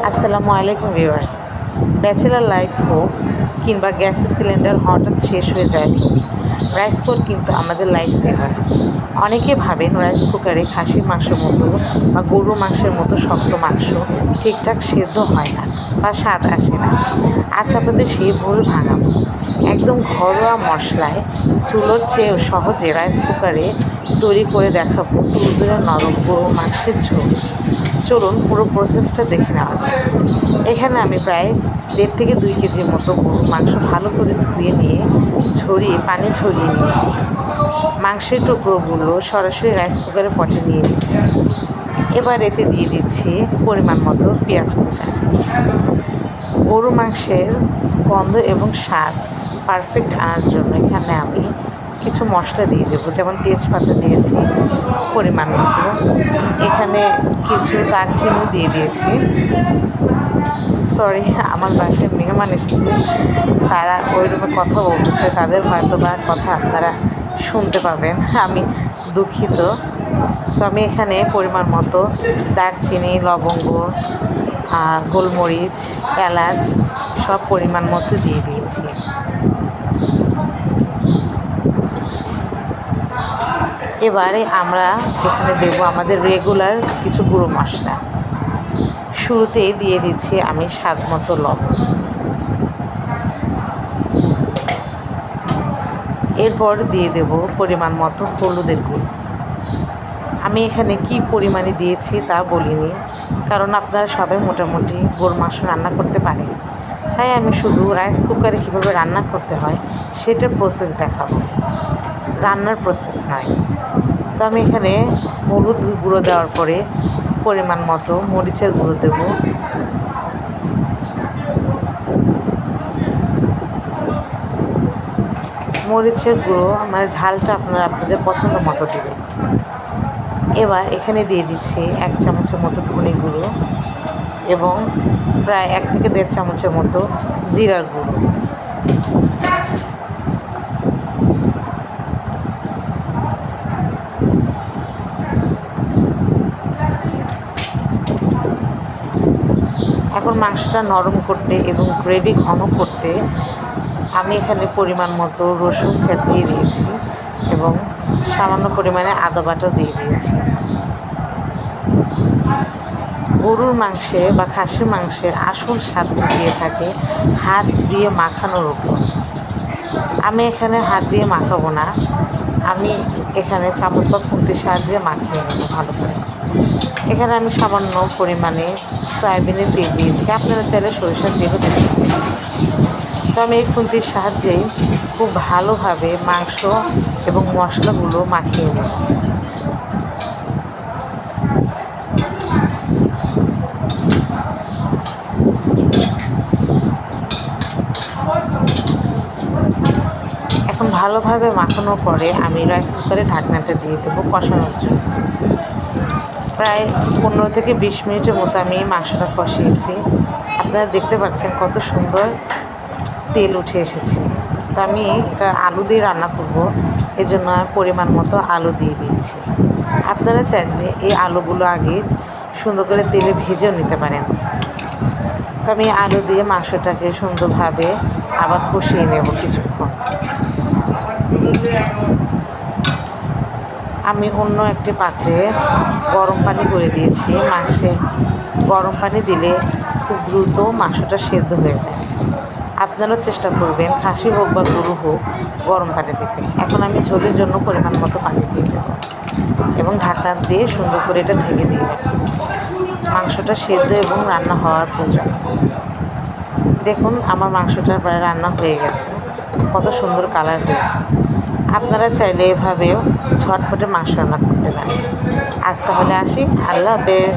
আসসালামু আলাইকুম viewers. Bachelor life হোক কিংবা গ্যাসের সিলিন্ডার হঠাৎ শেষ হয়ে যায়, রাইস কুকার কিন্তু আমাদের লাইফ সেভার। অনেকে ভাবেন রাইস কুকারে খাসির মাংসের মতো বা গরুর মাংসের মতো শক্ত মাংস ঠিকঠাক সেদ্ধ হয় না বা স্বাদ আসে না। আজ আপনাদের সেই ভুল ভাঙাবো। একদম ঘরোয়া মশলায় চুলোর চেয়েও সহজে রাইস কুকারে তৈরি করে দেখাবো তুলতুলে নরম গরুর মাংসের ঝোল। চলুন পুরো প্রসেসটা দেখে নেওয়া যায়। এখানে আমি প্রায় 1.5 থেকে 2 কেজির মতো গরুর মাংস ভালো করে ধুয়ে নিয়ে পানি ঝরিয়ে নিয়েছি। মাংসের টুকরোগুলো সরাসরি রাইস কুকারে পটে নিয়ে নিচ্ছি। এবার এতে দিয়ে দিচ্ছি পরিমাণ মতো পেঁয়াজ কুচা। গরু মাংসের গন্ধ এবং স্বাদ পারফেক্ট আনার জন্য এখানে আমি কিছু মশলা দিয়ে দেবো, যেমন তেজপাতা দিয়েছি পরিমাণ মতো, এখানে কিছু দারচিনি দিয়ে দিয়েছি। সরি, আমার বাসায় মেহমান এসেছে, তারা ওই রুমে কথা বলতেছে, তাদের হয়তো বা কথা আপনারা শুনতে পাবেন, আমি দুঃখিত। তো আমি এখানে পরিমাণ মতো দারচিনি, লবঙ্গ, গোলমরিচ, এলাচ সব পরিমাণ মতো দিয়ে দিয়েছি। এবারে আমরা এখানে দেবো আমাদের রেগুলার কিছু গুঁড়ো মশলা। শুরুতেই দিয়ে দিচ্ছি আমি স্বাদ মতো লবণ। এরপর দিয়ে দেব পরিমাণ মতো হলুদের গুঁড়ো। আমি এখানে কি পরিমাণে দিয়েছি তা বলিনি, কারণ আপনারা সবাই মোটামুটি গরুর মাংস রান্না করতে পারেন, তাই আমি শুধু রাইস কুকারে কীভাবে রান্না করতে হয় সেটার প্রসেস দেখাবো, রান্নার প্রসেস নয়। তো আমি এখানে হলুদ গুঁড়ো দেওয়ার পরে পরিমাণ মতো মরিচের গুঁড়ো দেব, মরিচের গুঁড়ো মানে ঝালটা আপনারা আপনাদের পছন্দ মতো দেবেন। এবার এখানে দিয়ে দিচ্ছি 1 চামচের মতো ধনে গুঁড়ো এবং প্রায় 1 থেকে 1.5 চামচের মতো জিরার গুঁড়ো। এখন মাংসটা নরম করতে এবং গ্রেভি ঘন করতে আমি এখানে পরিমাণ মতো রসুন থেতলিয়ে দিয়েছি এবং সামান্য পরিমাণে আদা বাটাও দিয়ে দিয়েছি। গরুর মাংসে বা খাসির মাংসের আসল স্বাদ দিয়ে থাকে হাত দিয়ে মাখানোর উপর। আমি এখানে হাত দিয়ে মাখাবো না, আমি এখানে চামচ বা খুন্তির সাহায্যে মাখিয়ে নেব ভালো করে। এখানে আমি সামান্য পরিমাণে সয়াবিনের তেল দিয়েছি, আপনারা চাইলে সরিষার তেলও দিতে পারেন। তো আমি এই খুন্তির সাহায্যেই খুব ভালোভাবে মাংস এবং মশলাগুলো মাখিয়ে নেব। এখন ভালোভাবে মাখানোর পরে আমি রাইস কুকারে ঢাকনাটা দিয়ে দেবো কষানোর জন্য। প্রায় 15 থেকে 20 মিনিটের মতো আমি মাংসটা কষিয়েছি। আপনারা দেখতে পাচ্ছেন কত সুন্দর তেল উঠে এসেছে। তো আমি এটা আলু দিয়ে রান্না করব, এজন্য পরিমাণ মতো আলু দিয়ে দিয়েছি। আপনারা চাইলে এই আলুগুলো আগে সুন্দর করে তেলে ভেজেও নিতে পারেন। তো আমি আলু দিয়ে মাংসটাকে সুন্দরভাবে আবার কষিয়ে নেব কিছুক্ষণ। আমি অন্য একটি পাত্রে গরম পানি করে দিয়েছি। মাংসে গরম পানি দিলে খুব দ্রুত মাংসটা সেদ্ধ হয়ে যায়। আপনারাও চেষ্টা করবেন খাসি হোক বা গরু হোক গরম পানি দিতে। এখন আমি ঝোলের জন্য পরিমাণ মতো পানি দিয়ে দেবো এবং ঢাকনা দিয়ে সুন্দর করে এটা ঢেকে দিয়ে দেবো মাংসটা সেদ্ধ এবং রান্না হওয়ার পর্যন্ত। দেখুন আমার মাংসটা প্রায় রান্না হয়ে গেছে, কত সুন্দর কালার হয়েছে। আপনারা চাইলে এভাবেও ঝটপটে মাংস রান্না করতে পারেন। আজ তাহলে আসি, আল্লাহ হাফেজ।